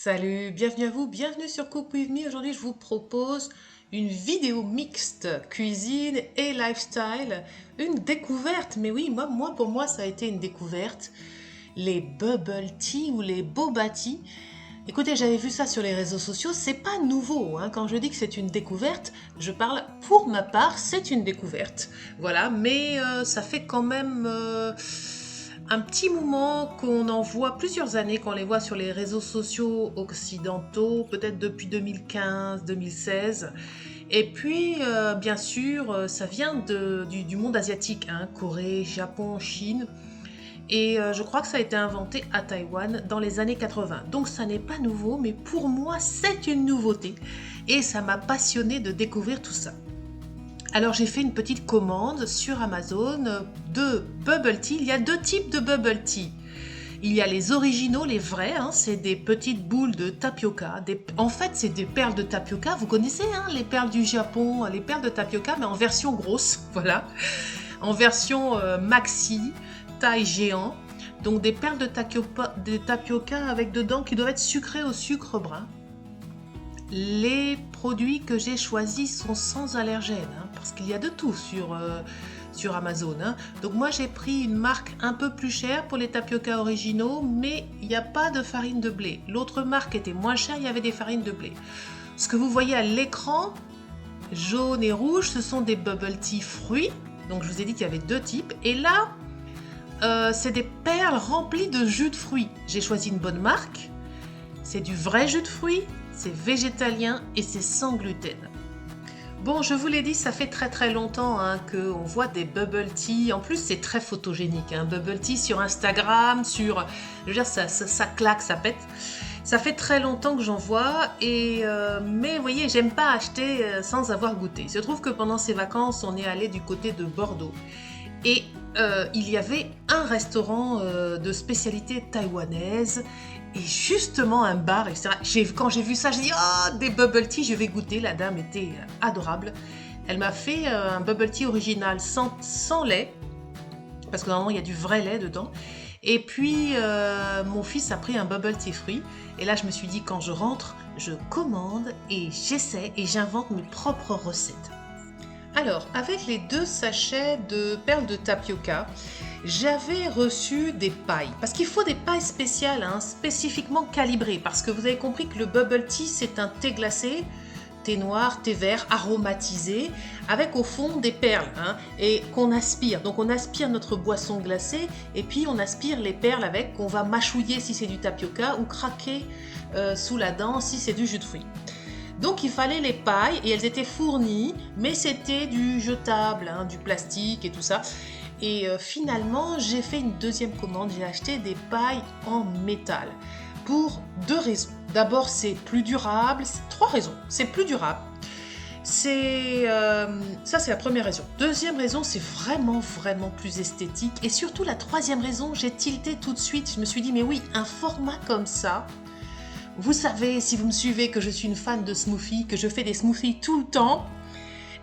Salut, bienvenue à vous, bienvenue sur Cook With Me. Aujourd'hui, je vous propose une vidéo mixte cuisine et lifestyle. Une découverte, mais oui, pour moi, ça a été une découverte. Les bubble tea ou les boba tea. Écoutez, j'avais vu ça sur les réseaux sociaux, c'est pas nouveau, hein. Quand je dis que c'est une découverte, je parle pour ma part, c'est une découverte. Voilà, mais ça fait quand même un petit moment qu'on en voit plusieurs années, qu'on les voit sur les réseaux sociaux occidentaux, peut-être depuis 2015-2016. Et puis, bien sûr, ça vient du monde asiatique, hein, Corée, Japon, Chine. Et je crois que ça a été inventé à Taïwan dans les années 80. Donc ça n'est pas nouveau, mais pour moi c'est une nouveauté. Et ça m'a passionné de découvrir tout ça. Alors j'ai fait une petite commande sur Amazon de bubble tea. Il y a deux types de bubble tea. Il y a les originaux, les vrais, hein, c'est des petites boules de tapioca. En fait, c'est des perles de tapioca. Vous connaissez hein, les perles du Japon, les perles de tapioca, mais en version grosse, voilà. En version maxi, taille géant. Donc des perles de tapioca avec dedans qui doivent être sucrées au sucre brun. Les produits que j'ai choisis sont sans allergènes, hein, parce qu'il y a de tout sur Amazon. Hein. Donc moi j'ai pris une marque un peu plus chère pour les tapioca originaux, mais il n'y a pas de farine de blé. L'autre marque était moins chère, il y avait des farines de blé. Ce que vous voyez à l'écran, jaune et rouge, ce sont des bubble tea fruits. Donc je vous ai dit qu'il y avait deux types. Et là, c'est des perles remplies de jus de fruits. J'ai choisi une bonne marque. C'est du vrai jus de fruits, c'est végétalien et c'est sans gluten. Bon, je vous l'ai dit, ça fait très très longtemps hein, qu'on voit des bubble tea. En plus, c'est très photogénique. Hein, bubble tea sur Instagram, je veux dire, ça claque, ça pète. Ça fait très longtemps que j'en vois, mais vous voyez, j'aime pas acheter sans avoir goûté. Il se trouve que pendant ces vacances, on est allé du côté de Bordeaux. Et il y avait un restaurant de spécialité taïwanaise et justement un bar, etc. Quand j'ai vu ça, j'ai dit « Oh, des bubble tea, je vais goûter ». La dame était adorable. Elle m'a fait un bubble tea original sans lait, parce que normalement il y a du vrai lait dedans. Et puis mon fils a pris un bubble tea fruit. Et là je me suis dit quand je rentre, je commande et j'essaie et j'invente mes propres recettes. Alors, avec les deux sachets de perles de tapioca, j'avais reçu des pailles. Parce qu'il faut des pailles spéciales, hein, spécifiquement calibrées. Parce que vous avez compris que le bubble tea, c'est un thé glacé, thé noir, thé vert, aromatisé, avec au fond des perles, hein, et qu'on aspire. Donc on aspire notre boisson glacée, et puis on aspire les perles avec, qu'on va mâchouiller si c'est du tapioca, ou craquer sous la dent si c'est du jus de fruits. Donc il fallait les pailles et elles étaient fournies, mais c'était du jetable, hein, du plastique et tout ça. Et finalement, j'ai fait une deuxième commande, j'ai acheté des pailles en métal pour deux raisons. D'abord, c'est plus durable, trois raisons. C'est plus durable. Ça, c'est la première raison. Deuxième raison, c'est vraiment, vraiment plus esthétique. Et surtout, la troisième raison, j'ai tilté tout de suite. Je me suis dit, mais oui, un format comme ça, vous savez, si vous me suivez, que je suis une fan de smoothies, que je fais des smoothies tout le temps.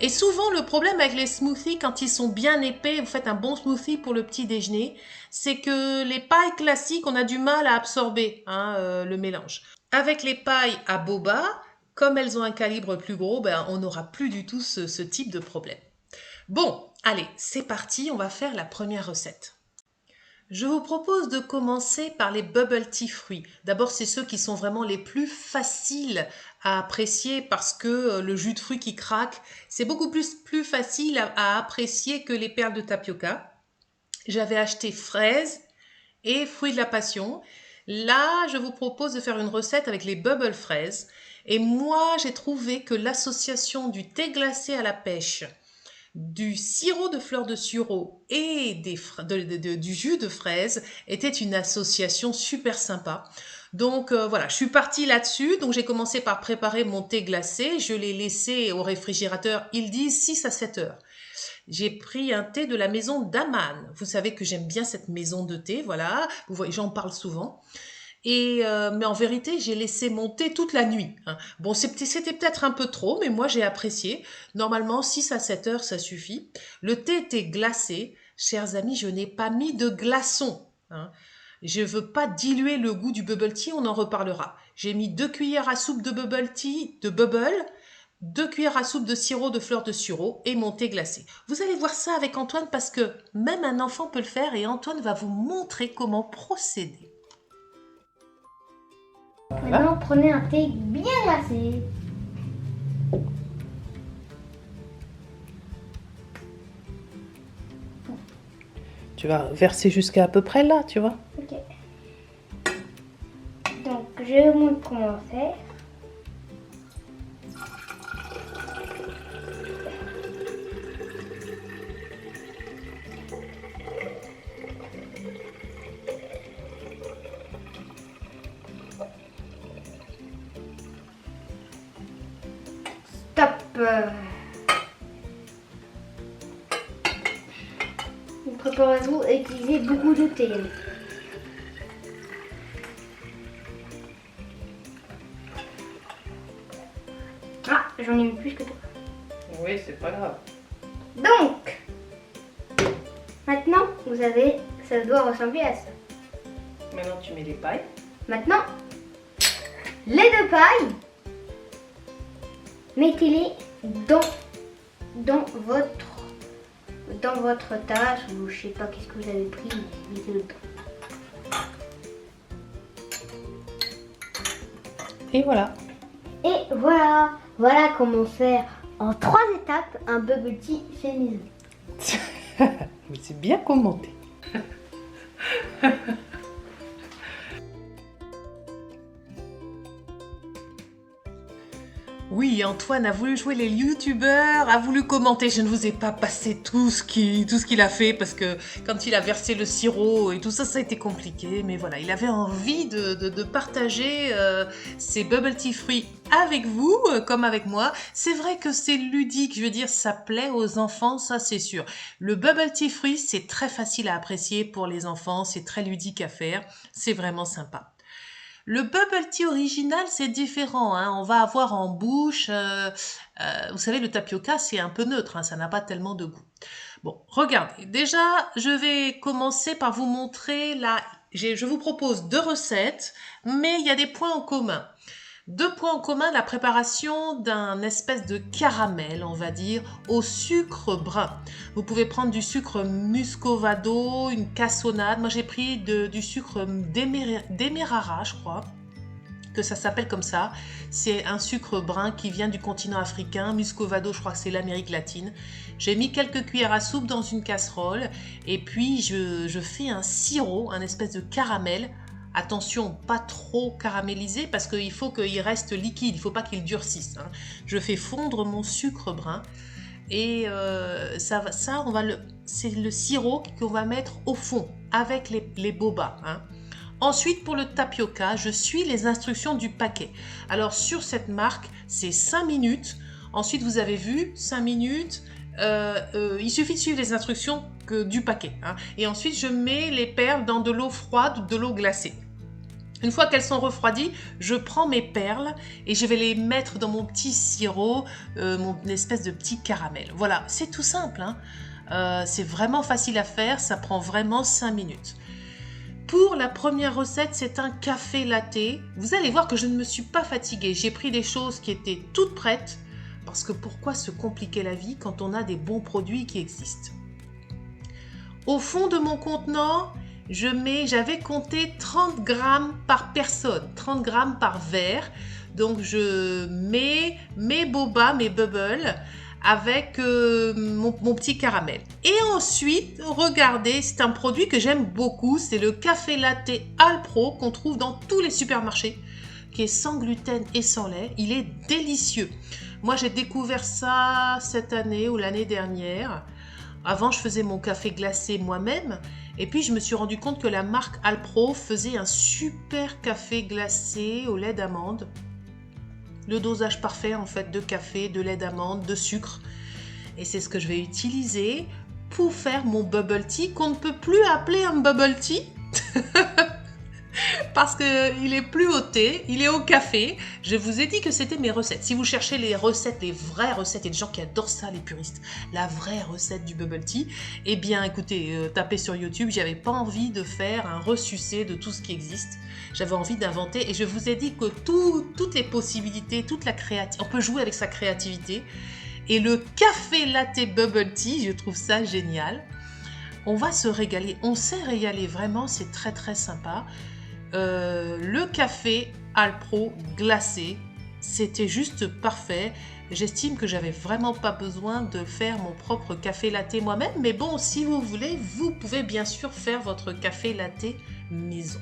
Et souvent, le problème avec les smoothies, quand ils sont bien épais, vous faites un bon smoothie pour le petit déjeuner, c'est que les pailles classiques, on a du mal à absorber hein, le mélange. Avec les pailles à boba, comme elles ont un calibre plus gros, ben, on n'aura plus du tout ce type de problème. Bon, allez, c'est parti, on va faire la première recette. Je vous propose de commencer par les bubble tea fruits. D'abord, c'est ceux qui sont vraiment les plus faciles à apprécier parce que le jus de fruits qui craque, c'est beaucoup plus facile à apprécier que les perles de tapioca. J'avais acheté fraises et fruits de la passion. Là, je vous propose de faire une recette avec les bubble fraises. Et moi, j'ai trouvé que l'association du thé glacé à la pêche, du sirop de fleurs de sureau et du jus de fraise était une association super sympa. Donc voilà, je suis partie là-dessus. Donc j'ai commencé par préparer mon thé glacé. Je l'ai laissé au réfrigérateur, ils disent 6 à 7 heures. J'ai pris un thé de la maison d'Aman. Vous savez que j'aime bien cette maison de thé, voilà. Vous voyez, j'en parle souvent. Mais en vérité, j'ai laissé monter toute la nuit. Hein. Bon, c'était peut-être un peu trop, mais moi j'ai apprécié. Normalement, 6 à 7 heures, ça suffit. Le thé était glacé. Chers amis, je n'ai pas mis de glaçons. Hein. Je ne veux pas diluer le goût du bubble tea, on en reparlera. J'ai mis 2 cuillères à soupe de bubble tea, de bubble, 2 cuillères à soupe de sirop de fleurs de sureau et mon thé glacé. Vous allez voir ça avec Antoine parce que même un enfant peut le faire et Antoine va vous montrer comment procéder. Maintenant, prenez un thé bien glacé. Tu vas verser jusqu'à à peu près là, tu vois. Ok. Donc, je vous montre comment faire. Stop. Préparez-vous à utiliser beaucoup de thé. Ah, j'en ai mis plus que toi. Oui, c'est pas grave. Donc, maintenant, vous avez, ça doit ressembler à ça. Maintenant, tu mets les pailles. Maintenant, les 2 pailles, mettez-les dans votre tasse ou je sais pas qu'est-ce que vous avez pris, mais mettez-le dedans. Et voilà. Et voilà comment faire en 3 étapes un bubble tea fait maison. Mais c'est bien commenté. Oui, Antoine a voulu jouer les youtubeurs, a voulu commenter. Je ne vous ai pas passé tout ce qu'il a fait parce que quand il a versé le sirop et tout ça, ça a été compliqué. Mais voilà, il avait envie de partager ses bubble tea fruits avec vous, comme avec moi. C'est vrai que c'est ludique, je veux dire, ça plaît aux enfants, ça c'est sûr. Le bubble tea fruits, c'est très facile à apprécier pour les enfants, c'est très ludique à faire, c'est vraiment sympa. Le bubble tea original, c'est différent, hein. On va avoir en bouche, vous savez, le tapioca, c'est un peu neutre, hein, ça n'a pas tellement de goût. Bon, regardez, déjà, je vais commencer par vous montrer je vous propose 2 recettes, mais il y a des points en commun. 2 points en commun, la préparation d'un espèce de caramel, on va dire, au sucre brun. Vous pouvez prendre du sucre muscovado, une cassonade. Moi, j'ai pris du sucre demerara, je crois, que ça s'appelle comme ça. C'est un sucre brun qui vient du continent africain. Muscovado, je crois que c'est l'Amérique latine. J'ai mis quelques cuillères à soupe dans une casserole et puis je fais un sirop, un espèce de caramel. Attention, pas trop caramélisé parce qu'il faut qu'il reste liquide, il ne faut pas qu'il durcisse, hein. Je fais fondre mon sucre brun et c'est le sirop qu'on va mettre au fond avec les bobas, hein. Ensuite, pour le tapioca, je suis les instructions du paquet. Alors, sur cette marque, c'est 5 minutes. Ensuite, vous avez vu, 5 minutes. Il suffit de suivre les instructions du paquet, hein. Et ensuite, je mets les perles dans de l'eau froide ou de l'eau glacée. Une fois qu'elles sont refroidies, je prends mes perles et je vais les mettre dans mon petit sirop, mon espèce de petit caramel. Voilà, c'est tout simple, hein. C'est vraiment facile à faire, ça prend vraiment 5 minutes. Pour la première recette, c'est un café latte. Vous allez voir que je ne me suis pas fatiguée. J'ai pris des choses qui étaient toutes prêtes parce que pourquoi se compliquer la vie quand on a des bons produits qui existent? Au fond de mon contenant, j'avais compté 30 grammes par personne, 30 grammes par verre. Donc je mets mes bobas, mes bubbles avec mon petit caramel. Et ensuite, regardez, c'est un produit que j'aime beaucoup, c'est le café latte Alpro qu'on trouve dans tous les supermarchés, qui est sans gluten et sans lait. Il est délicieux. Moi, j'ai découvert ça cette année ou l'année dernière. Avant, je faisais mon café glacé moi-même. Et puis, je me suis rendu compte que la marque Alpro faisait un super café glacé au lait d'amande. Le dosage parfait, en fait, de café, de lait d'amande, de sucre. Et c'est ce que je vais utiliser pour faire mon bubble tea, qu'on ne peut plus appeler un bubble tea. parce qu'il est plus au thé, il est au café. Je vous ai dit que c'était mes recettes. Si vous cherchez les recettes, les vraies recettes, il y a des gens qui adorent ça, les puristes, la vraie recette du bubble tea, eh bien écoutez, tapez sur YouTube, j'avais pas envie de faire un ressucé de tout ce qui existe. J'avais envie d'inventer et je vous ai dit que toutes les possibilités, toute la créativité, on peut jouer avec sa créativité. Et le café latte bubble tea, je trouve ça génial. On va se régaler, on s'est régalé vraiment, c'est très très sympa. Le café Alpro glacé, c'était juste parfait. J'estime que j'avais vraiment pas besoin de faire mon propre café latte moi-même, mais bon, si vous voulez, vous pouvez bien sûr faire votre café latte maison.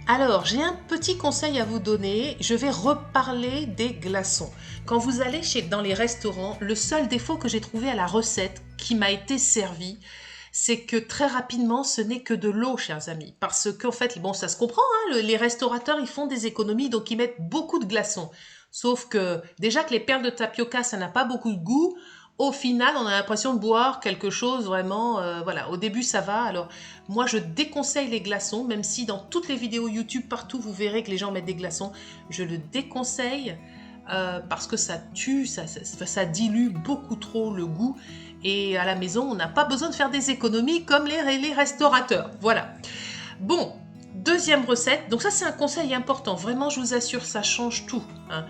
Alors, j'ai un petit conseil à vous donner. Je vais reparler des glaçons. Quand vous allez dans les restaurants, le seul défaut que j'ai trouvé à la recette qui m'a été servie, c'est que très rapidement, ce n'est que de l'eau, chers amis. Parce qu'en fait, bon, ça se comprend, hein, les restaurateurs, ils font des économies, donc ils mettent beaucoup de glaçons. Sauf que, déjà que les perles de tapioca, ça n'a pas beaucoup de goût. Au final, on a l'impression de boire quelque chose vraiment, voilà, au début ça va. Alors moi je déconseille les glaçons, même si dans toutes les vidéos YouTube, partout vous verrez que les gens mettent des glaçons. Je le déconseille parce que ça tue, ça dilue beaucoup trop le goût. Et à la maison, on n'a pas besoin de faire des économies comme les restaurateurs. Voilà. Bon, deuxième recette. Donc ça c'est un conseil important, vraiment je vous assure, ça change tout, hein.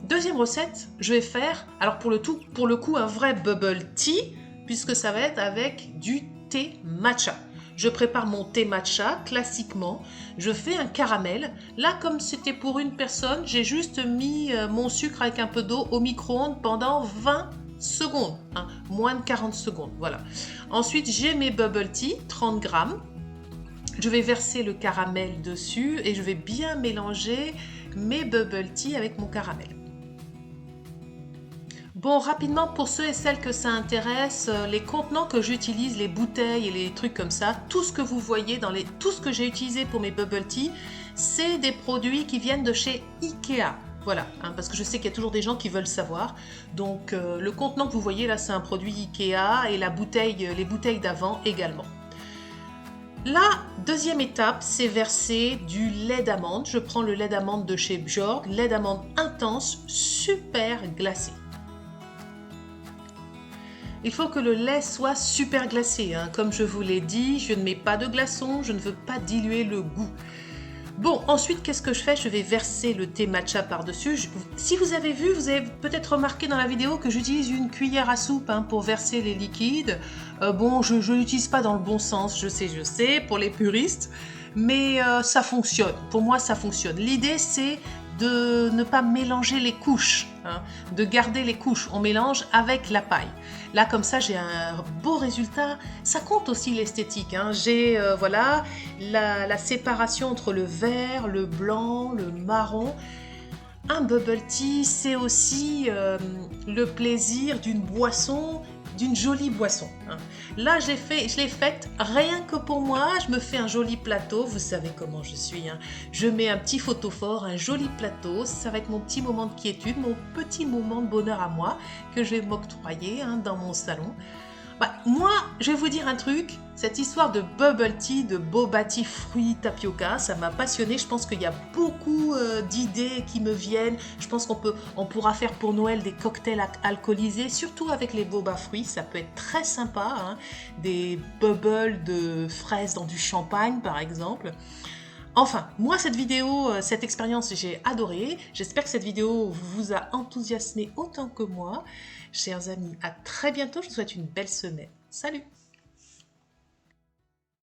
Deuxième recette, je vais faire, alors pour le coup, un vrai bubble tea, puisque ça va être avec du thé matcha. Je prépare mon thé matcha classiquement, je fais un caramel. Là, comme c'était pour une personne, j'ai juste mis mon sucre avec un peu d'eau au micro-ondes pendant 20 secondes, hein, moins de 40 secondes, voilà. Ensuite, j'ai mes bubble tea, 30 grammes. Je vais verser le caramel dessus et je vais bien mélanger mes bubble tea avec mon caramel. Bon, rapidement, pour ceux et celles que ça intéresse, les contenants que j'utilise, les bouteilles et les trucs comme ça, tout ce que vous voyez tout ce que j'ai utilisé pour mes bubble tea, c'est des produits qui viennent de chez Ikea. Voilà, hein, parce que je sais qu'il y a toujours des gens qui veulent savoir. Donc, le contenant que vous voyez là, c'est un produit Ikea et les bouteilles d'avant également. La deuxième étape, c'est verser du lait d'amande. Je prends le lait d'amande de chez Bjorg, lait d'amande intense, super glacé. Il faut que le lait soit super glacé, hein. Comme je vous l'ai dit, je ne mets pas de glaçons, je ne veux pas diluer le goût. Bon, ensuite, qu'est-ce que je fais? Je vais verser le thé matcha par-dessus. Si vous avez vu, vous avez peut-être remarqué dans la vidéo que j'utilise une cuillère à soupe, hein, pour verser les liquides. Bon, je ne l'utilise pas dans le bon sens, je sais, pour les puristes, mais ça fonctionne. Pour moi, ça fonctionne. L'idée, c'est de ne pas mélanger les couches, hein, de garder les couches. On mélange avec la paille. Là, comme ça, j'ai un beau résultat. Ça compte aussi l'esthétique, hein. J'ai voilà, la séparation entre le vert, le blanc, le marron. Un bubble tea, c'est aussi le plaisir d'une boisson, d'une jolie boisson, hein. Là, je l'ai faite rien que pour moi. Je me fais un joli plateau. Vous savez comment je suis, hein. Je mets un petit photophore, un joli plateau. Ça va être mon petit moment de quiétude, mon petit moment de bonheur à moi que je vais m'octroyer, hein, dans mon salon. Bah, moi, je vais vous dire un truc, cette histoire de bubble tea, de boba tea, fruits, tapioca, ça m'a passionné. Je pense qu'il y a beaucoup d'idées qui me viennent. Je pense on pourra faire pour Noël des cocktails alcoolisés, surtout avec les boba fruits, ça peut être très sympa, hein. Des bubbles de fraises dans du champagne, par exemple. Enfin, moi, cette expérience, j'ai adoré. J'espère que cette vidéo vous a enthousiasmé autant que moi. Chers amis, à très bientôt. Je vous souhaite une belle semaine. Salut!